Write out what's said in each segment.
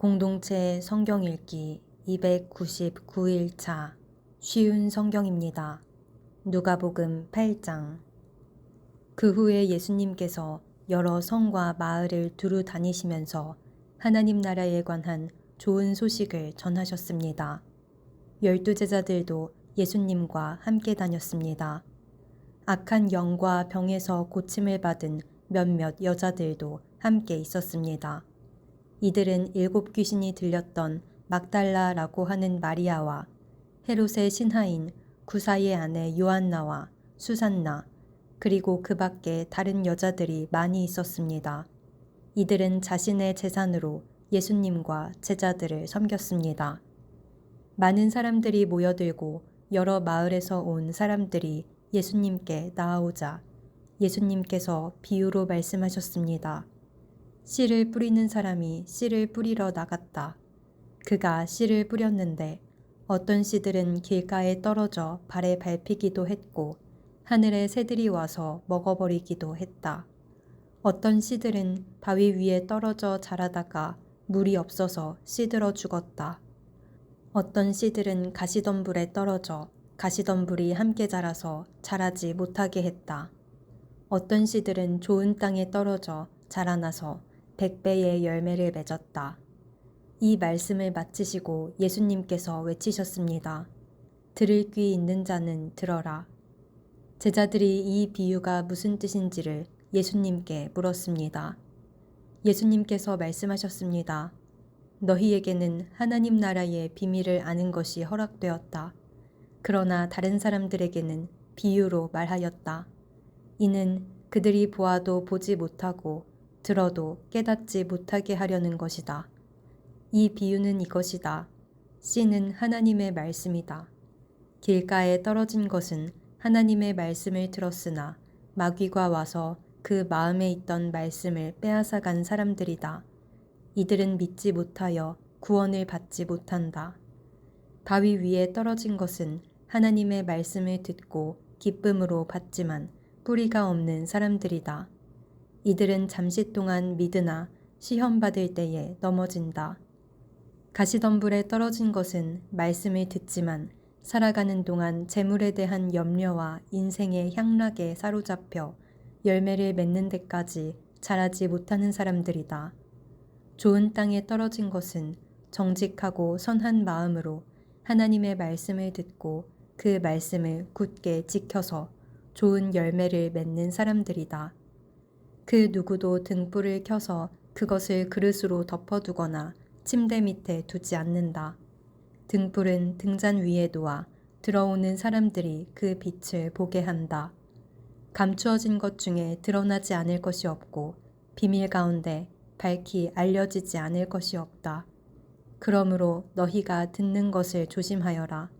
공동체 성경 읽기 299일차 쉬운 성경입니다. 누가복음 8장. 그 후에 예수님께서 여러 성과 마을을 두루 다니시면서 하나님 나라에 관한 좋은 소식을 전하셨습니다. 12 제자들도 예수님과 함께 다녔습니다. 악한 영과 병에서 고침을 받은 몇몇 여자들도 함께 있었습니다. 이들은 7 귀신이 들렸던 막달라라고 하는 마리아와 헤롯의 신하인 구사의 아내 요한나와 수산나, 그리고 그 밖에 다른 여자들이 많이 있었습니다. 이들은 자신의 재산으로 예수님과 제자들을 섬겼습니다. 많은 사람들이 모여들고 여러 마을에서 온 사람들이 예수님께 나아오자 예수님께서 비유로 말씀하셨습니다. 씨를 뿌리는 사람이 씨를 뿌리러 나갔다. 그가 씨를 뿌렸는데 어떤 씨들은 길가에 떨어져 발에 밟히기도 했고 하늘의 새들이 와서 먹어버리기도 했다. 어떤 씨들은 바위 위에 떨어져 자라다가 물이 없어서 씨들어 죽었다. 어떤 씨들은 가시덤불에 떨어져 가시덤불이 함께 자라서 자라지 못하게 했다. 어떤 씨들은 좋은 땅에 떨어져 자라나서 100배의 열매를 맺었다. 이 말씀을 마치시고 예수님께서 외치셨습니다. 들을 귀 있는 자는 들어라. 제자들이 이 비유가 무슨 뜻인지를 예수님께 물었습니다. 예수님께서 말씀하셨습니다. 너희에게는 하나님 나라의 비밀을 아는 것이 허락되었다. 그러나 다른 사람들에게는 비유로 말하였다. 이는 그들이 보아도 보지 못하고 들어도 깨닫지 못하게 하려는 것이다. 이 비유는 이것이다. 씨는 하나님의 말씀이다. 길가에 떨어진 것은 하나님의 말씀을 들었으나 마귀가 와서 그 마음에 있던 말씀을 빼앗아간 사람들이다. 이들은 믿지 못하여 구원을 받지 못한다. 바위 위에 떨어진 것은 하나님의 말씀을 듣고 기쁨으로 받지만 뿌리가 없는 사람들이다. 이들은 잠시 동안 믿으나 시험받을 때에 넘어진다. 가시덤불에 떨어진 것은 말씀을 듣지만 살아가는 동안 재물에 대한 염려와 인생의 향락에 사로잡혀 열매를 맺는 데까지 자라지 못하는 사람들이다. 좋은 땅에 떨어진 것은 정직하고 선한 마음으로 하나님의 말씀을 듣고 그 말씀을 굳게 지켜서 좋은 열매를 맺는 사람들이다. 그 누구도 등불을 켜서 그것을 그릇으로 덮어두거나 침대 밑에 두지 않는다. 등불은 등잔 위에 놓아 들어오는 사람들이 그 빛을 보게 한다. 감추어진 것 중에 드러나지 않을 것이 없고 비밀 가운데 밝히 알려지지 않을 것이 없다. 그러므로 너희가 듣는 것을 조심하여라.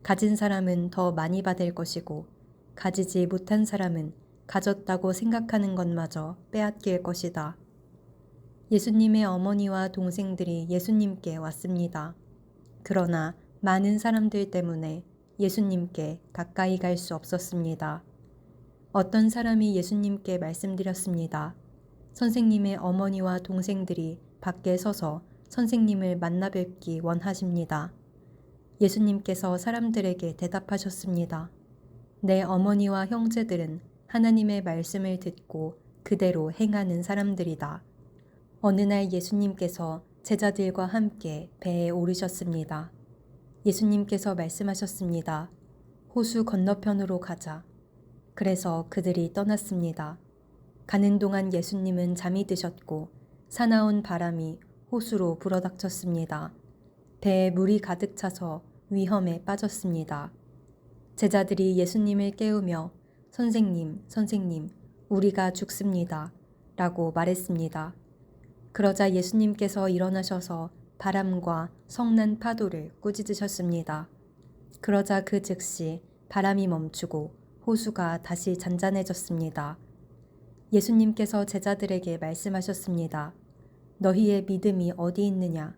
가진 사람은 더 많이 받을 것이고 가지지 못한 사람은 가졌다고 생각하는 것마저 빼앗길 것이다. 예수님의 어머니와 동생들이 예수님께 왔습니다. 그러나 많은 사람들 때문에 예수님께 가까이 갈 수 없었습니다. 어떤 사람이 예수님께 말씀드렸습니다. 선생님의 어머니와 동생들이 밖에 서서 선생님을 만나 뵙기 원하십니다. 예수님께서 사람들에게 대답하셨습니다. 내 어머니와 형제들은 하나님의 말씀을 듣고 그대로 행하는 사람들이다. 어느 날 예수님께서 제자들과 함께 배에 오르셨습니다. 예수님께서 말씀하셨습니다. 호수 건너편으로 가자. 그래서 그들이 떠났습니다. 가는 동안 예수님은 잠이 드셨고 사나운 바람이 호수로 불어닥쳤습니다. 배에 물이 가득 차서 위험에 빠졌습니다. 제자들이 예수님을 깨우며 선생님, 선생님, 우리가 죽습니다. 라고 말했습니다. 그러자 예수님께서 일어나셔서 바람과 성난 파도를 꾸짖으셨습니다. 그러자 그 즉시 바람이 멈추고 호수가 다시 잔잔해졌습니다. 예수님께서 제자들에게 말씀하셨습니다. 너희의 믿음이 어디 있느냐?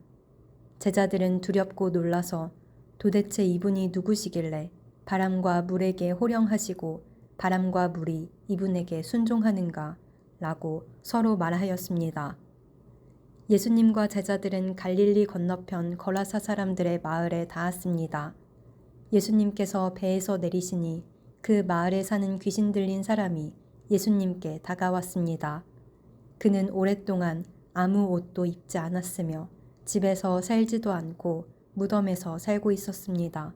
제자들은 두렵고 놀라서 도대체 이분이 누구시길래 바람과 물에게 호령하시고 바람과 물이 이분에게 순종하는가? 라고 서로 말하였습니다. 예수님과 제자들은 갈릴리 건너편 거라사 사람들의 마을에 닿았습니다. 예수님께서 배에서 내리시니 그 마을에 사는 귀신 들린 사람이 예수님께 다가왔습니다. 그는 오랫동안 아무 옷도 입지 않았으며 집에서 살지도 않고 무덤에서 살고 있었습니다.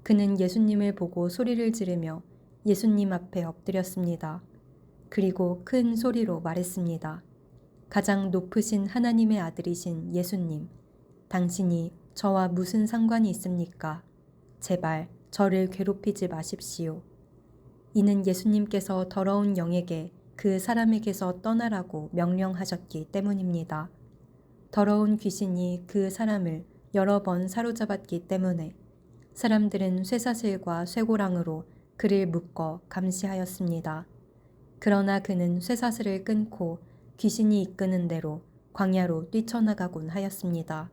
그는 예수님을 보고 소리를 지르며 예수님 앞에 엎드렸습니다. 그리고 큰 소리로 말했습니다. 가장 높으신 하나님의 아들이신 예수님, 당신이 저와 무슨 상관이 있습니까? 제발 저를 괴롭히지 마십시오. 이는 예수님께서 더러운 영에게 그 사람에게서 떠나라고 명령하셨기 때문입니다. 더러운 귀신이 그 사람을 여러 번 사로잡았기 때문에 사람들은 쇠사슬과 쇠고랑으로 그를 묶어 감시하였습니다. 그러나 그는 쇠사슬을 끊고 귀신이 이끄는 대로 광야로 뛰쳐나가곤 하였습니다.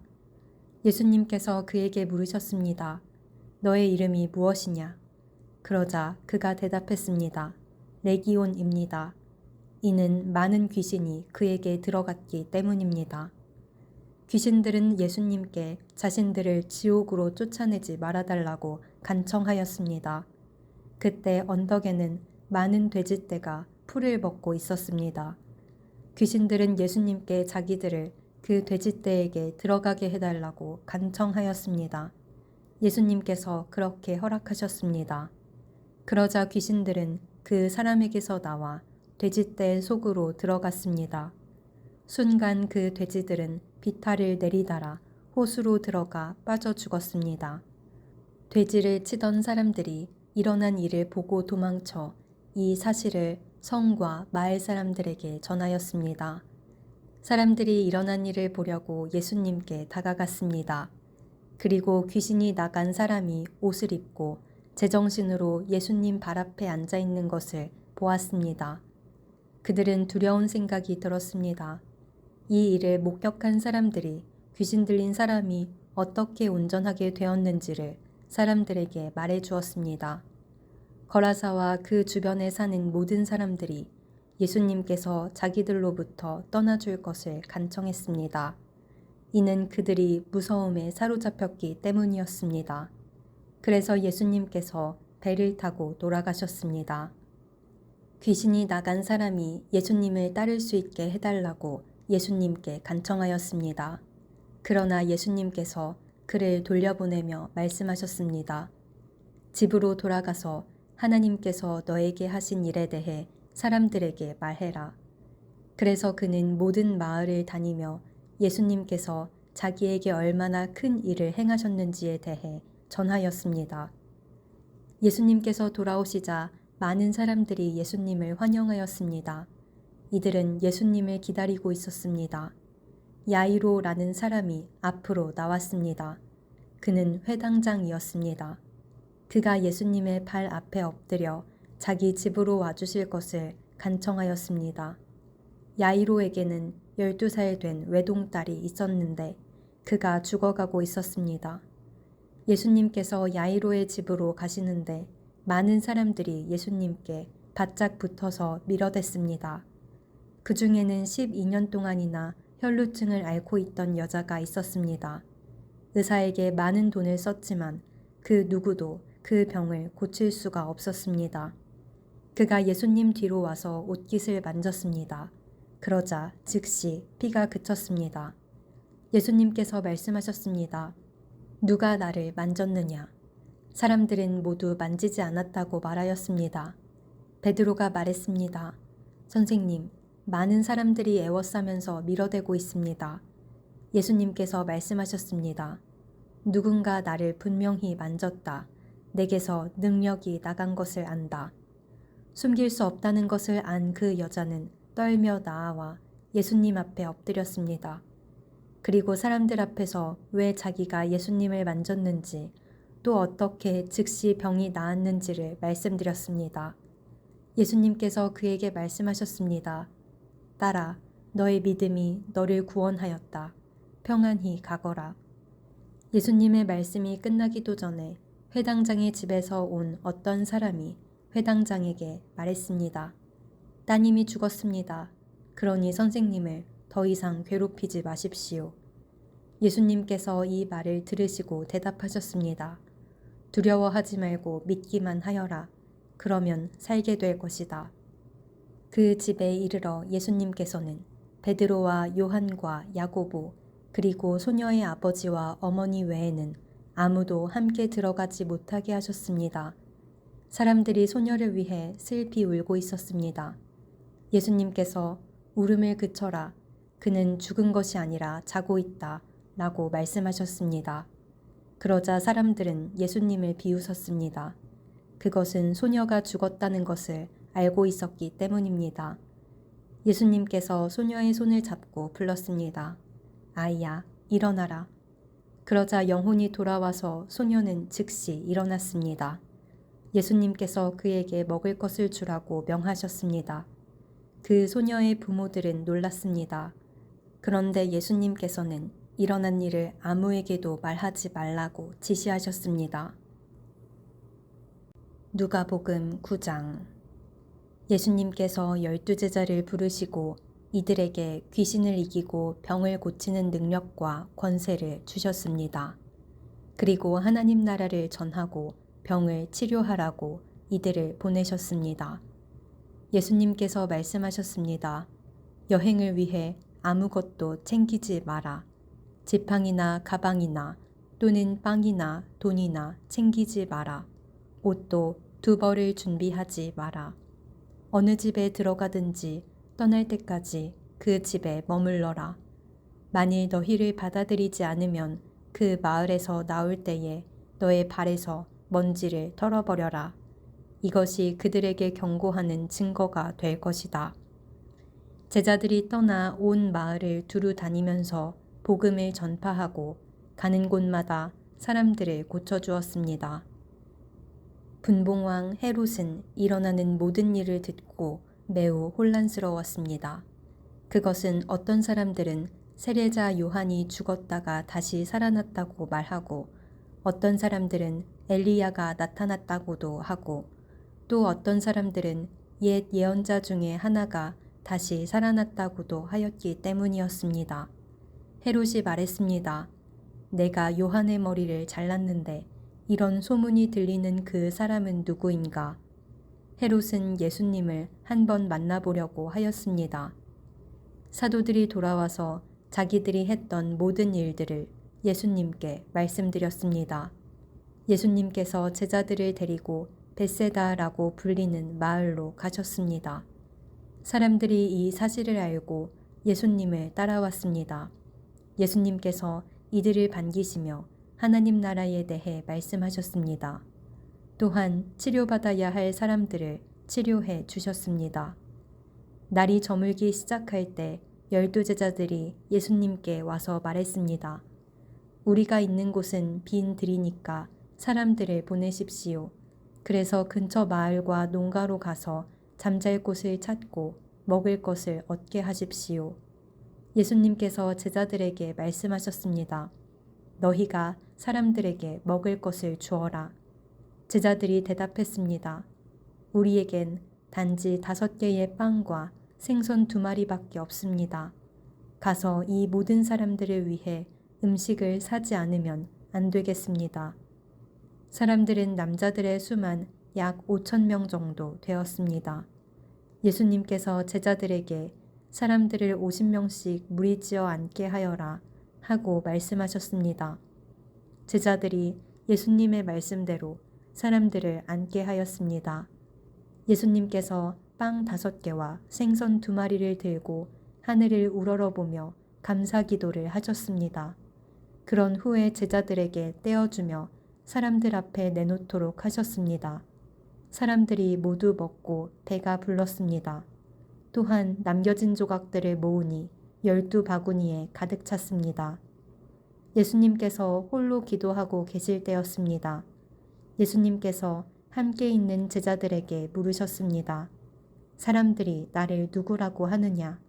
예수님께서 그에게 물으셨습니다. 너의 이름이 무엇이냐? 그러자 그가 대답했습니다. 레기온입니다. 이는 많은 귀신이 그에게 들어갔기 때문입니다. 귀신들은 예수님께 자신들을 지옥으로 쫓아내지 말아달라고 간청하였습니다. 그때 언덕에는 많은 돼지떼가 풀을 먹고 있었습니다. 귀신들은 예수님께 자기들을 그 돼지떼에게 들어가게 해달라고 간청하였습니다. 예수님께서 그렇게 허락하셨습니다. 그러자 귀신들은 그 사람에게서 나와 돼지떼 속으로 들어갔습니다. 순간 그 돼지들은 비탈을 내리달아 호수로 들어가 빠져 죽었습니다. 돼지를 치던 사람들이 일어난 일을 보고 도망쳐 이 사실을 성과 마을 사람들에게 전하였습니다. 사람들이 일어난 일을 보려고 예수님께 다가갔습니다. 그리고 귀신이 나간 사람이 옷을 입고 제정신으로 예수님 발 앞에 앉아 있는 것을 보았습니다. 그들은 두려운 생각이 들었습니다. 이 일을 목격한 사람들이 귀신 들린 사람이 어떻게 온전하게 되었는지를 사람들에게 말해 주었습니다. 거라사와 그 주변에 사는 모든 사람들이 예수님께서 자기들로부터 떠나줄 것을 간청했습니다. 이는 그들이 무서움에 사로잡혔기 때문이었습니다. 그래서 예수님께서 배를 타고 돌아가셨습니다. 귀신이 나간 사람이 예수님을 따를 수 있게 해달라고 예수님께 간청하였습니다. 그러나 예수님께서 그를 돌려보내며 말씀하셨습니다. 집으로 돌아가서 하나님께서 너에게 하신 일에 대해 사람들에게 말해라. 그래서 그는 모든 마을을 다니며 예수님께서 자기에게 얼마나 큰 일을 행하셨는지에 대해 전하였습니다. 예수님께서 돌아오시자 많은 사람들이 예수님을 환영하였습니다. 이들은 예수님을 기다리고 있었습니다. 야이로라는 사람이 앞으로 나왔습니다. 그는 회당장이었습니다. 그가 예수님의 발 앞에 엎드려 자기 집으로 와주실 것을 간청하였습니다. 야이로에게는 12살 된 외동딸이 있었는데 그가 죽어가고 있었습니다. 예수님께서 야이로의 집으로 가시는데 많은 사람들이 예수님께 바짝 붙어서 밀어댔습니다. 그 중에는 12년 동안이나 혈루증을 앓고 있던 여자가 있었습니다. 의사에게 많은 돈을 썼지만 그 누구도 그 병을 고칠 수가 없었습니다. 그가 예수님 뒤로 와서 옷깃을 만졌습니다. 그러자 즉시 피가 그쳤습니다. 예수님께서 말씀하셨습니다. 누가 나를 만졌느냐? 사람들은 모두 만지지 않았다고 말하였습니다. 베드로가 말했습니다. 선생님, 많은 사람들이 애워싸면서 밀어대고 있습니다. 예수님께서 말씀하셨습니다. 누군가 나를 분명히 만졌다. 내게서 능력이 나간 것을 안다. 숨길 수 없다는 것을 안 그 여자는 떨며 나아와 예수님 앞에 엎드렸습니다. 그리고 사람들 앞에서 왜 자기가 예수님을 만졌는지 또 어떻게 즉시 병이 나았는지를 말씀드렸습니다. 예수님께서 그에게 말씀하셨습니다. 딸아, 너의 믿음이 너를 구원하였다. 평안히 가거라. 예수님의 말씀이 끝나기도 전에 회당장의 집에서 온 어떤 사람이 회당장에게 말했습니다. 따님이 죽었습니다. 그러니 선생님을 더 이상 괴롭히지 마십시오. 예수님께서 이 말을 들으시고 대답하셨습니다. 두려워하지 말고 믿기만 하여라. 그러면 살게 될 것이다. 그 집에 이르러 예수님께서는 베드로와 요한과 야고보 그리고 소녀의 아버지와 어머니 외에는 아무도 함께 들어가지 못하게 하셨습니다. 사람들이 소녀를 위해 슬피 울고 있었습니다. 예수님께서 울음을 그쳐라. 그는 죽은 것이 아니라 자고 있다. 라고 말씀하셨습니다. 그러자 사람들은 예수님을 비웃었습니다. 그것은 소녀가 죽었다는 것을 알고 있었기 때문입니다. 예수님께서 소녀의 손을 잡고 불렀습니다. 아이야, 일어나라. 그러자 영혼이 돌아와서 소녀는 즉시 일어났습니다. 예수님께서 그에게 먹을 것을 주라고 명하셨습니다. 그 소녀의 부모들은 놀랐습니다. 그런데 예수님께서는 일어난 일을 아무에게도 말하지 말라고 지시하셨습니다. 누가복음 9장. 예수님께서 12제자를 부르시고 이들에게 귀신을 이기고 병을 고치는 능력과 권세를 주셨습니다. 그리고 하나님 나라를 전하고 병을 치료하라고 이들을 보내셨습니다. 예수님께서 말씀하셨습니다. 여행을 위해 아무것도 챙기지 마라. 지팡이나 가방이나 또는 빵이나 돈이나 챙기지 마라. 옷도 2벌을 준비하지 마라. 어느 집에 들어가든지 떠날 때까지 그 집에 머물러라. 만일 너희를 받아들이지 않으면 그 마을에서 나올 때에 너의 발에서 먼지를 털어버려라. 이것이 그들에게 경고하는 증거가 될 것이다. 제자들이 떠나 온 마을을 두루 다니면서 복음을 전파하고 가는 곳마다 사람들을 고쳐주었습니다. 분봉왕 헤롯은 일어나는 모든 일을 듣고 매우 혼란스러웠습니다. 그것은 어떤 사람들은 세례자 요한이 죽었다가 다시 살아났다고 말하고 어떤 사람들은 엘리야가 나타났다고도 하고 또 어떤 사람들은 옛 예언자 중에 하나가 다시 살아났다고도 하였기 때문이었습니다. 헤롯이 말했습니다. 내가 요한의 머리를 잘랐는데 이런 소문이 들리는 그 사람은 누구인가? 헤롯은 예수님을 한번 만나보려고 하였습니다. 사도들이 돌아와서 자기들이 했던 모든 일들을 예수님께 말씀드렸습니다. 예수님께서 제자들을 데리고 벳세다라고 불리는 마을로 가셨습니다. 사람들이 이 사실을 알고 예수님을 따라왔습니다. 예수님께서 이들을 반기시며 하나님 나라에 대해 말씀하셨습니다. 또한 치료받아야 할 사람들을 치료해 주셨습니다. 날이 저물기 시작할 때 12제자들이 예수님께 와서 말했습니다. 우리가 있는 곳은 빈 들이니까 사람들을 보내십시오. 그래서 근처 마을과 농가로 가서 잠잘 곳을 찾고 먹을 것을 얻게 하십시오. 예수님께서 제자들에게 말씀하셨습니다. 너희가 사람들에게 먹을 것을 주어라. 제자들이 대답했습니다. 우리에겐 단지 5개의 빵과 생선 2마리밖에 없습니다. 가서 이 모든 사람들을 위해 음식을 사지 않으면 안 되겠습니다. 사람들은 남자들의 수만 약 5,000명 정도 되었습니다. 예수님께서 제자들에게 사람들을 50명씩 무리지어 앉게 하여라 하고 말씀하셨습니다. 제자들이 예수님의 말씀대로 사람들을 앉게 하였습니다. 예수님께서 빵 5개와 생선 2마리를 들고 하늘을 우러러보며 감사 기도를 하셨습니다. 그런 후에 제자들에게 떼어주며 사람들 앞에 내놓도록 하셨습니다. 사람들이 모두 먹고 배가 불렀습니다. 또한 남겨진 조각들을 모으니 12바구니에 가득 찼습니다. 예수님께서 홀로 기도하고 계실 때였습니다. 예수님께서 함께 있는 제자들에게 물으셨습니다. 사람들이 나를 누구라고 하느냐?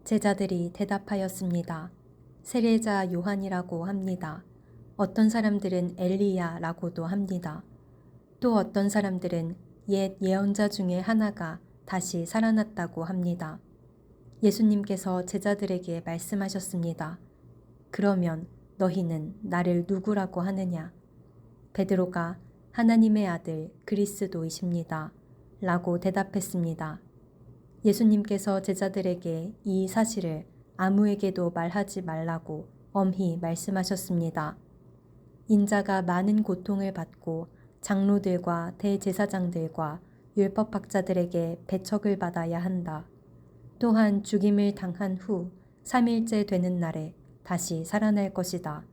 제자들이 대답하였습니다. 세례자 요한이라고 합니다. 어떤 사람들은 엘리야라고도 합니다. 또 어떤 사람들은 옛 예언자 중에 하나가 다시 살아났다고 합니다. 예수님께서 제자들에게 말씀하셨습니다. 그러면 너희는 나를 누구라고 하느냐? 베드로가 하나님의 아들 그리스도이십니다. 라고 대답했습니다. 예수님께서 제자들에게 이 사실을 아무에게도 말하지 말라고 엄히 말씀하셨습니다. 인자가 많은 고통을 받고 장로들과 대제사장들과 율법학자들에게 배척을 받아야 한다. 또한 죽임을 당한 후 3일째 되는 날에 다시 살아날 것이다.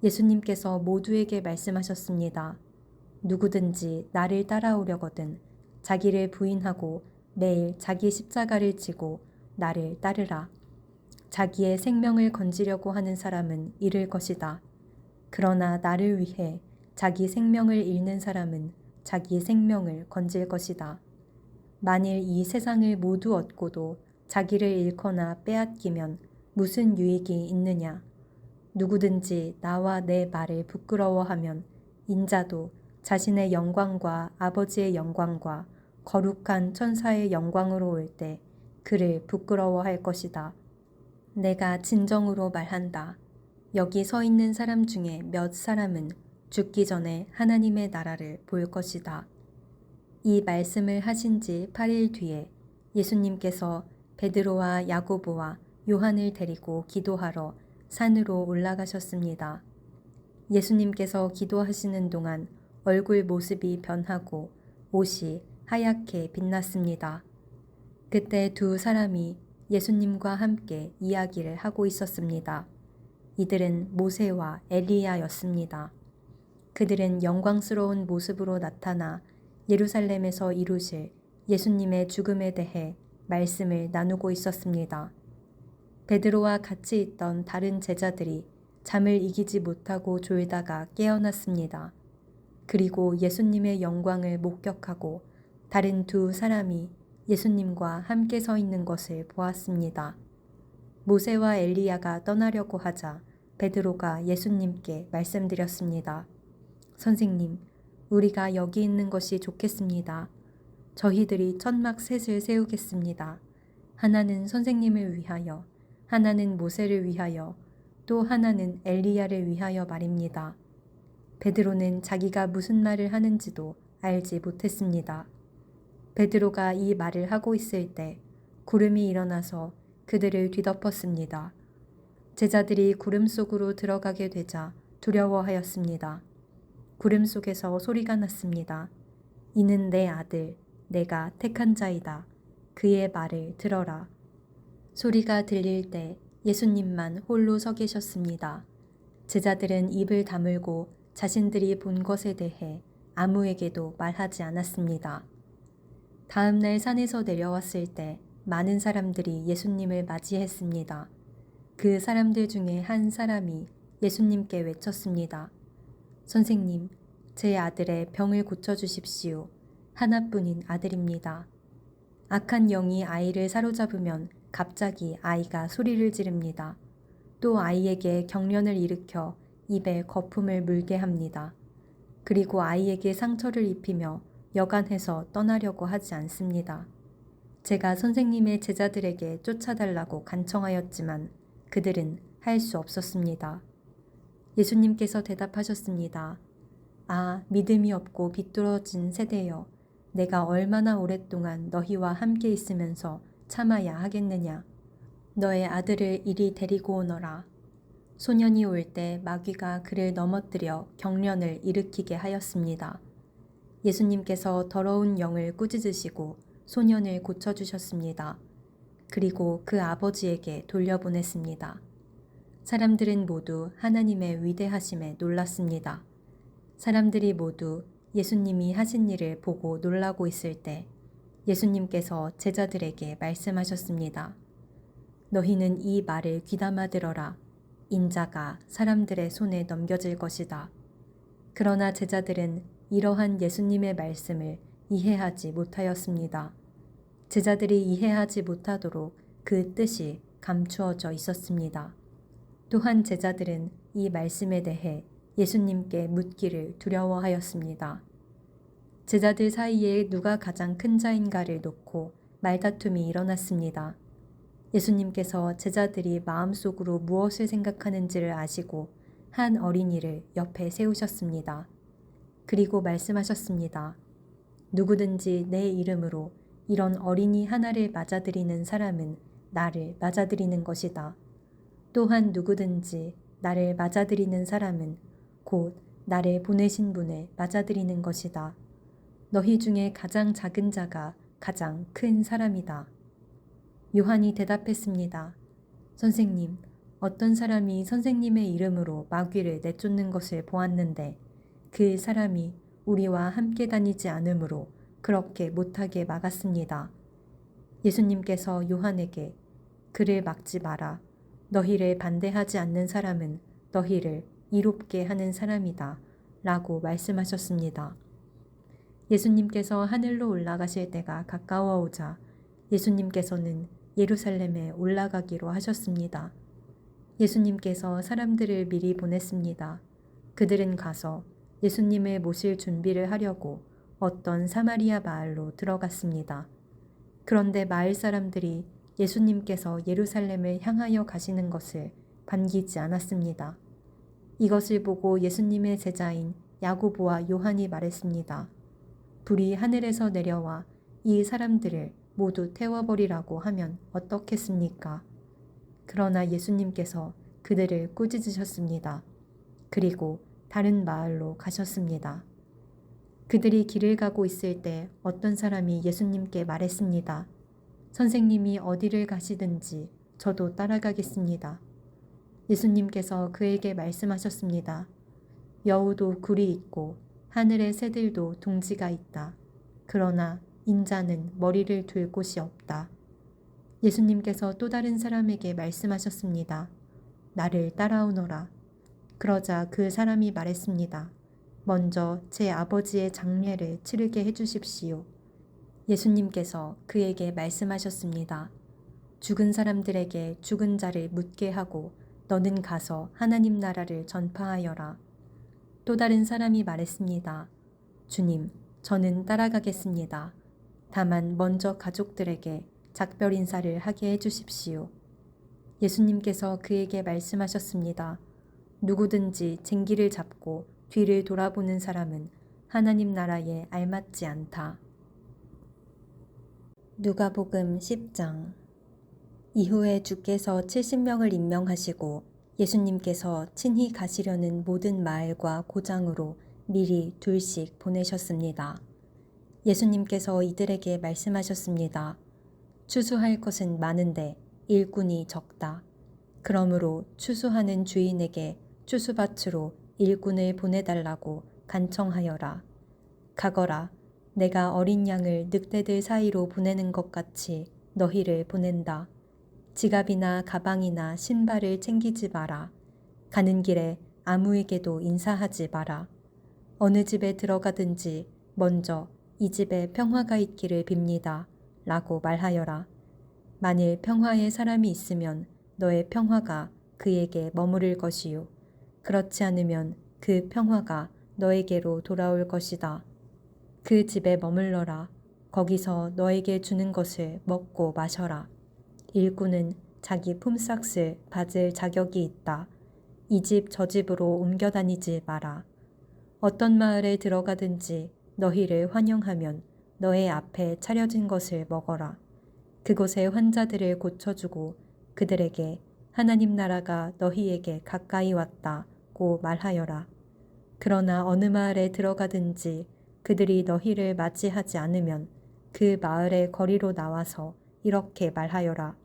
예수님께서 모두에게 말씀하셨습니다. 누구든지 나를 따라오려거든 자기를 부인하고 매일 자기 십자가를 지고 나를 따르라. 자기의 생명을 건지려고 하는 사람은 잃을 것이다. 그러나 나를 위해 자기 생명을 잃는 사람은 자기 생명을 건질 것이다. 만일 이 세상을 모두 얻고도 자기를 잃거나 빼앗기면 무슨 유익이 있느냐? 누구든지 나와 내 말을 부끄러워하면 인자도 자신의 영광과 아버지의 영광과 거룩한 천사의 영광으로 올 때 그를 부끄러워할 것이다. 내가 진정으로 말한다. 여기 서 있는 사람 중에 몇 사람은 죽기 전에 하나님의 나라를 볼 것이다. 이 말씀을 하신 지 8일 뒤에 예수님께서 베드로와 야고보와 요한을 데리고 기도하러 산으로 올라가셨습니다. 예수님께서 기도하시는 동안 얼굴 모습이 변하고 옷이 하얗게 빛났습니다. 그때 두 사람이 예수님과 함께 이야기를 하고 있었습니다. 이들은 모세와 엘리야였습니다. 그들은 영광스러운 모습으로 나타나 예루살렘에서 이루실 예수님의 죽음에 대해 말씀을 나누고 있었습니다. 베드로와 같이 있던 다른 제자들이 잠을 이기지 못하고 졸다가 깨어났습니다. 그리고 예수님의 영광을 목격하고 다른 두 사람이 예수님과 함께 서 있는 것을 보았습니다. 모세와 엘리야가 떠나려고 하자 베드로가 예수님께 말씀드렸습니다. 선생님, 우리가 여기 있는 것이 좋겠습니다. 저희들이 천막 셋을 세우겠습니다. 하나는 선생님을 위하여, 하나는 모세를 위하여, 또 하나는 엘리야를 위하여 말입니다. 베드로는 자기가 무슨 말을 하는지도 알지 못했습니다. 베드로가 이 말을 하고 있을 때 구름이 일어나서 그들을 뒤덮었습니다. 제자들이 구름 속으로 들어가게 되자 두려워하였습니다. 구름 속에서 소리가 났습니다. 이는 내 아들, 내가 택한 자이다. 그의 말을 들어라. 소리가 들릴 때 예수님만 홀로 서 계셨습니다. 제자들은 입을 다물고 자신들이 본 것에 대해 아무에게도 말하지 않았습니다. 다음 날 산에서 내려왔을 때 많은 사람들이 예수님을 맞이했습니다. 그 사람들 중에 한 사람이 예수님께 외쳤습니다. 선생님, 제 아들의 병을 고쳐주십시오. 하나뿐인 아들입니다. 악한 영이 아이를 사로잡으면 갑자기 아이가 소리를 지릅니다. 또 아이에게 경련을 일으켜 입에 거품을 물게 합니다. 그리고 아이에게 상처를 입히며 여간해서 떠나려고 하지 않습니다. 제가 선생님의 제자들에게 쫓아달라고 간청하였지만 그들은 할 수 없었습니다. 예수님께서 대답하셨습니다. 아, 믿음이 없고 비뚤어진 세대여, 내가 얼마나 오랫동안 너희와 함께 있으면서 참아야 하겠느냐. 너의 아들을 이리 데리고 오너라. 소년이 올 때 마귀가 그를 넘어뜨려 경련을 일으키게 하였습니다. 예수님께서 더러운 영을 꾸짖으시고 소년을 고쳐주셨습니다. 그리고 그 아버지에게 돌려보냈습니다. 사람들은 모두 하나님의 위대하심에 놀랐습니다. 사람들이 모두 예수님이 하신 일을 보고 놀라고 있을 때 예수님께서 제자들에게 말씀하셨습니다. 너희는 이 말을 귀담아 들어라. 인자가 사람들의 손에 넘겨질 것이다. 그러나 제자들은 이러한 예수님의 말씀을 이해하지 못하였습니다. 제자들이 이해하지 못하도록 그 뜻이 감추어져 있었습니다. 또한 제자들은 이 말씀에 대해 예수님께 묻기를 두려워하였습니다. 제자들 사이에 누가 가장 큰 자인가를 놓고 말다툼이 일어났습니다. 예수님께서 제자들이 마음속으로 무엇을 생각하는지를 아시고 한 어린이를 옆에 세우셨습니다. 그리고 말씀하셨습니다. 누구든지 내 이름으로 이런 어린이 하나를 맞아들이는 사람은 나를 맞아들이는 것이다. 또한 누구든지 나를 맞아들이는 사람은 곧 나를 보내신 분을 맞아들이는 것이다. 너희 중에 가장 작은 자가 가장 큰 사람이다. 요한이 대답했습니다. 선생님, 어떤 사람이 선생님의 이름으로 마귀를 내쫓는 것을 보았는데 그 사람이 우리와 함께 다니지 않으므로 그렇게 못하게 막았습니다. 예수님께서 요한에게 그를 막지 마라. 너희를 반대하지 않는 사람은 너희를 이롭게 하는 사람이다. 라고 말씀하셨습니다. 예수님께서 하늘로 올라가실 때가 가까워 오자 예수님께서는 예루살렘에 올라가기로 하셨습니다. 예수님께서 사람들을 미리 보냈습니다. 그들은 가서 예수님을 모실 준비를 하려고 어떤 사마리아 마을로 들어갔습니다. 그런데 마을 사람들이 예수님께서 예루살렘을 향하여 가시는 것을 반기지 않았습니다. 이것을 보고 예수님의 제자인 야고보와 요한이 말했습니다. 불이 하늘에서 내려와 이 사람들을 모두 태워버리라고 하면 어떻겠습니까? 그러나 예수님께서 그들을 꾸짖으셨습니다. 그리고 다른 마을로 가셨습니다. 그들이 길을 가고 있을 때 어떤 사람이 예수님께 말했습니다. 선생님이 어디를 가시든지 저도 따라가겠습니다. 예수님께서 그에게 말씀하셨습니다. 여우도 굴이 있고 하늘의 새들도 둥지가 있다. 그러나 인자는 머리를 둘 곳이 없다. 예수님께서 또 다른 사람에게 말씀하셨습니다. 나를 따라오너라. 그러자 그 사람이 말했습니다. 먼저 제 아버지의 장례를 치르게 해주십시오. 예수님께서 그에게 말씀하셨습니다. 죽은 사람들에게 죽은 자를 묻게 하고 너는 가서 하나님 나라를 전파하여라. 또 다른 사람이 말했습니다. 주님, 저는 따라가겠습니다. 다만 먼저 가족들에게 작별 인사를 하게 해주십시오. 예수님께서 그에게 말씀하셨습니다. 누구든지 쟁기를 잡고 뒤를 돌아보는 사람은 하나님 나라에 알맞지 않다. 누가복음 10장. 이후에 주께서 70명을 임명하시고 예수님께서 친히 가시려는 모든 마을과 고장으로 미리 둘씩 보내셨습니다. 예수님께서 이들에게 말씀하셨습니다. 추수할 것은 많은데 일꾼이 적다. 그러므로 추수하는 주인에게 추수밭으로 일꾼을 보내달라고 간청하여라. 가거라. 내가 어린 양을 늑대들 사이로 보내는 것 같이 너희를 보낸다. 지갑이나 가방이나 신발을 챙기지 마라. 가는 길에 아무에게도 인사하지 마라. 어느 집에 들어가든지 먼저 이 집에 평화가 있기를 빕니다. 라고 말하여라. 만일 평화의 사람이 있으면 너의 평화가 그에게 머무를 것이요. 그렇지 않으면 그 평화가 너에게로 돌아올 것이다. 그 집에 머물러라. 거기서 너에게 주는 것을 먹고 마셔라. 일꾼은 자기 품삯을 받을 자격이 있다. 이 집 저 집으로 옮겨 다니지 마라. 어떤 마을에 들어가든지 너희를 환영하면 너의 앞에 차려진 것을 먹어라. 그곳의 환자들을 고쳐주고 그들에게 하나님 나라가 너희에게 가까이 왔다고 말하여라. 그러나 어느 마을에 들어가든지 그들이 너희를 맞이하지 않으면 그 마을의 거리로 나와서 이렇게 말하여라.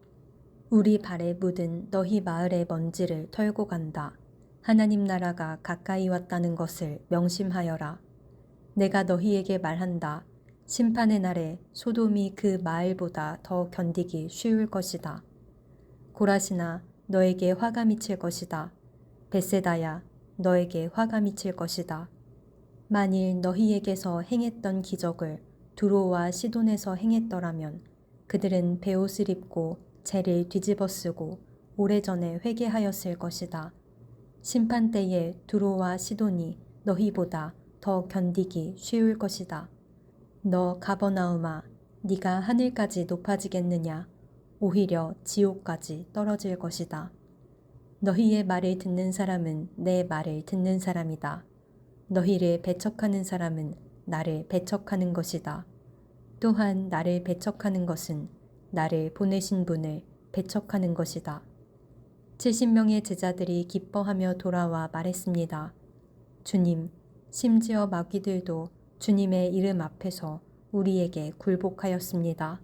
우리 발에 묻은 너희 마을의 먼지를 털고 간다. 하나님 나라가 가까이 왔다는 것을 명심하여라. 내가 너희에게 말한다. 심판의 날에 소돔이 그 마을보다 더 견디기 쉬울 것이다. 고라시나 너에게 화가 미칠 것이다. 벳세다야 너에게 화가 미칠 것이다. 만일 너희에게서 행했던 기적을 두로와 시돈에서 행했더라면 그들은 베옷을 입고 재를 뒤집어 쓰고 오래전에 회개하였을 것이다. 심판 때에 두로와 시돈이 너희보다 더 견디기 쉬울 것이다. 너 가버나움아, 네가 하늘까지 높아지겠느냐? 오히려 지옥까지 떨어질 것이다. 너희의 말을 듣는 사람은 내 말을 듣는 사람이다. 너희를 배척하는 사람은 나를 배척하는 것이다. 또한 나를 배척하는 것은 나를 보내신 분을 배척하는 것이다. 70명의 제자들이 기뻐하며 돌아와 말했습니다. 주님, 심지어 마귀들도 주님의 이름 앞에서 우리에게 굴복하였습니다.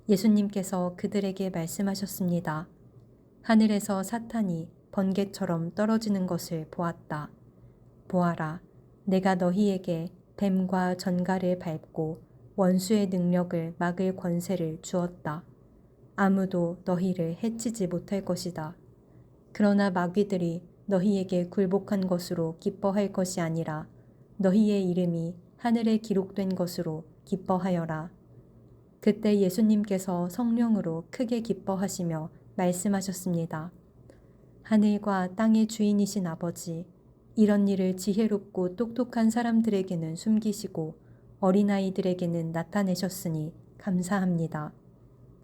예수님께서 그들에게 말씀하셨습니다. 하늘에서 사탄이 번개처럼 떨어지는 것을 보았다. 보아라, 내가 너희에게 뱀과 전갈을 밟고 원수의 능력을 막을 권세를 주었다. 아무도 너희를 해치지 못할 것이다. 그러나 마귀들이 너희에게 굴복한 것으로 기뻐할 것이 아니라 너희의 이름이 하늘에 기록된 것으로 기뻐하여라. 그때 예수님께서 성령으로 크게 기뻐하시며 말씀하셨습니다. 하늘과 땅의 주인이신 아버지, 이런 일을 지혜롭고 똑똑한 사람들에게는 숨기시고 어린아이들에게는 나타내셨으니 감사합니다.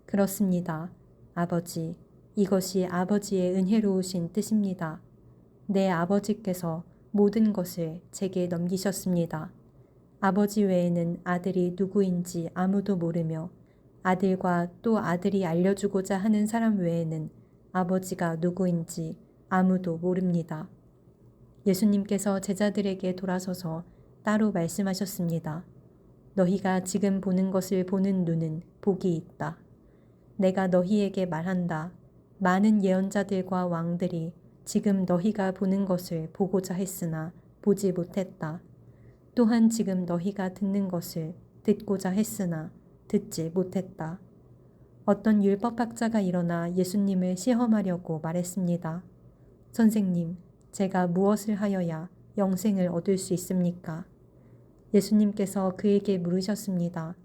그렇습니다. 아버지, 이것이 아버지의 은혜로우신 뜻입니다. 내 아버지께서 모든 것을 제게 넘기셨습니다. 아버지 외에는 아들이 누구인지 아무도 모르며 아들과 또 아들이 알려주고자 하는 사람 외에는 아버지가 누구인지 아무도 모릅니다. 예수님께서 제자들에게 돌아서서 따로 말씀하셨습니다. 너희가 지금 보는 것을 보는 눈은 복이 있다. 내가 너희에게 말한다. 많은 예언자들과 왕들이 지금 너희가 보는 것을 보고자 했으나 보지 못했다. 또한 지금 너희가 듣는 것을 듣고자 했으나 듣지 못했다. 어떤 율법학자가 일어나 예수님을 시험하려고 말했습니다. 선생님, 제가 무엇을 하여야 영생을 얻을 수 있습니까? 예수님께서 그에게 물으셨습니다.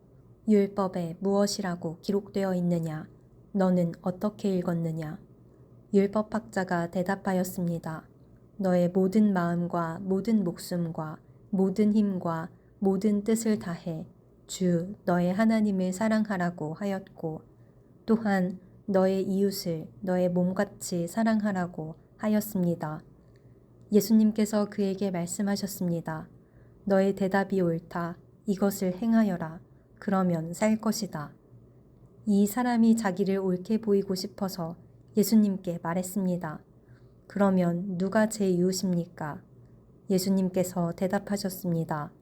율법에 무엇이라고 기록되어 있느냐? 너는 어떻게 읽었느냐? 율법학자가 대답하였습니다. 너의 모든 마음과 모든 목숨과 모든 힘과 모든 뜻을 다해 주 너의 하나님을 사랑하라고 하였고 또한 너의 이웃을 너의 몸같이 사랑하라고 하였습니다. 예수님께서 그에게 말씀하셨습니다. 너의 대답이 옳다. 이것을 행하여라. 그러면 살 것이다. 이 사람이 자기를 옳게 보이고 싶어서 예수님께 말했습니다. 그러면 누가 제 이웃입니까? 예수님께서 대답하셨습니다.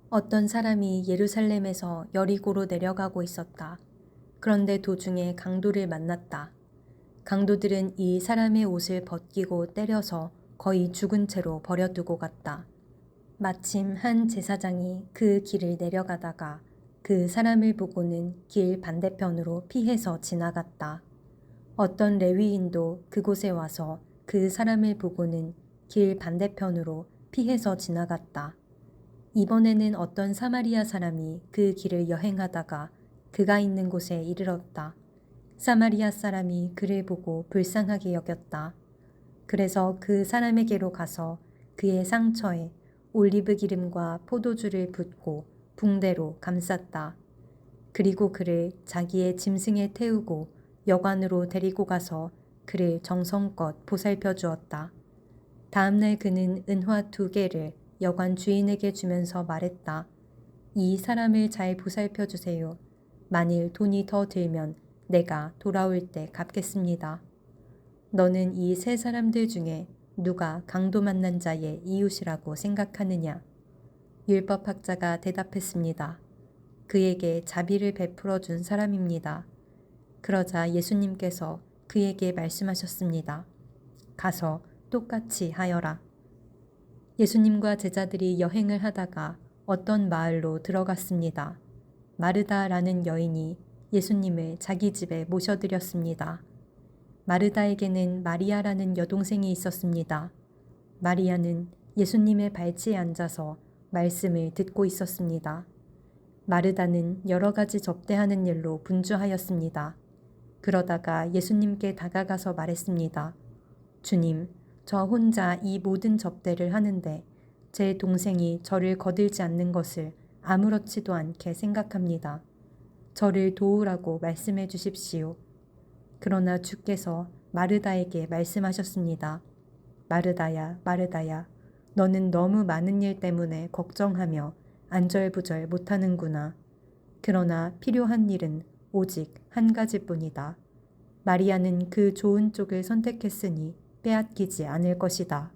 어떤 사람이 예루살렘에서 여리고로 내려가고 있었다. 그런데 도중에 강도를 만났다. 강도들은 이 사람의 옷을 벗기고 때려서 거의 죽은 채로 버려두고 갔다. 마침 한 제사장이 그 길을 내려가다가 그 사람을 보고는 길 반대편으로 피해서 지나갔다. 어떤 레위인도 그곳에 와서 그 사람을 보고는 길 반대편으로 피해서 지나갔다. 이번에는 어떤 사마리아 사람이 그 길을 여행하다가 그가 있는 곳에 이르렀다. 사마리아 사람이 그를 보고 불쌍하게 여겼다. 그래서 그 사람에게로 가서 그의 상처에 올리브 기름과 포도주를 붓고 붕대로 감쌌다. 그리고 그를 자기의 짐승에 태우고 여관으로 데리고 가서 그를 정성껏 보살펴 주었다. 다음날 그는 은화 2개를 여관 주인에게 주면서 말했다. 이 사람을 잘 보살펴 주세요. 만일 돈이 더 들면 내가 돌아올 때 갚겠습니다. 너는 이 세 사람들 중에 누가 강도 만난 자의 이웃이라고 생각하느냐? 율법학자가 대답했습니다. 그에게 자비를 베풀어 준 사람입니다. 그러자 예수님께서 그에게 말씀하셨습니다. 가서 똑같이 하여라. 예수님과 제자들이 여행을 하다가 어떤 마을로 들어갔습니다. 마르다라는 여인이 예수님을 자기 집에 모셔드렸습니다. 마르다에게는 마리아라는 여동생이 있었습니다. 마리아는 예수님의 발치에 앉아서 말씀을 듣고 있었습니다. 마르다는 여러 가지 접대하는 일로 분주하였습니다. 그러다가 예수님께 다가가서 말했습니다. 주님, 저 혼자 이 모든 접대를 하는데 제 동생이 저를 거들지 않는 것을 아무렇지도 않게 생각합니다. 저를 도우라고 말씀해 주십시오. 그러나 주께서 마르다에게 말씀하셨습니다. 마르다야, 마르다야, 너는 너무 많은 일 때문에 걱정하며 안절부절 못하는구나. 그러나 필요한 일은 오직 한 가지뿐이다. 마리아는 그 좋은 쪽을 선택했으니 빼앗기지 않을 것이다.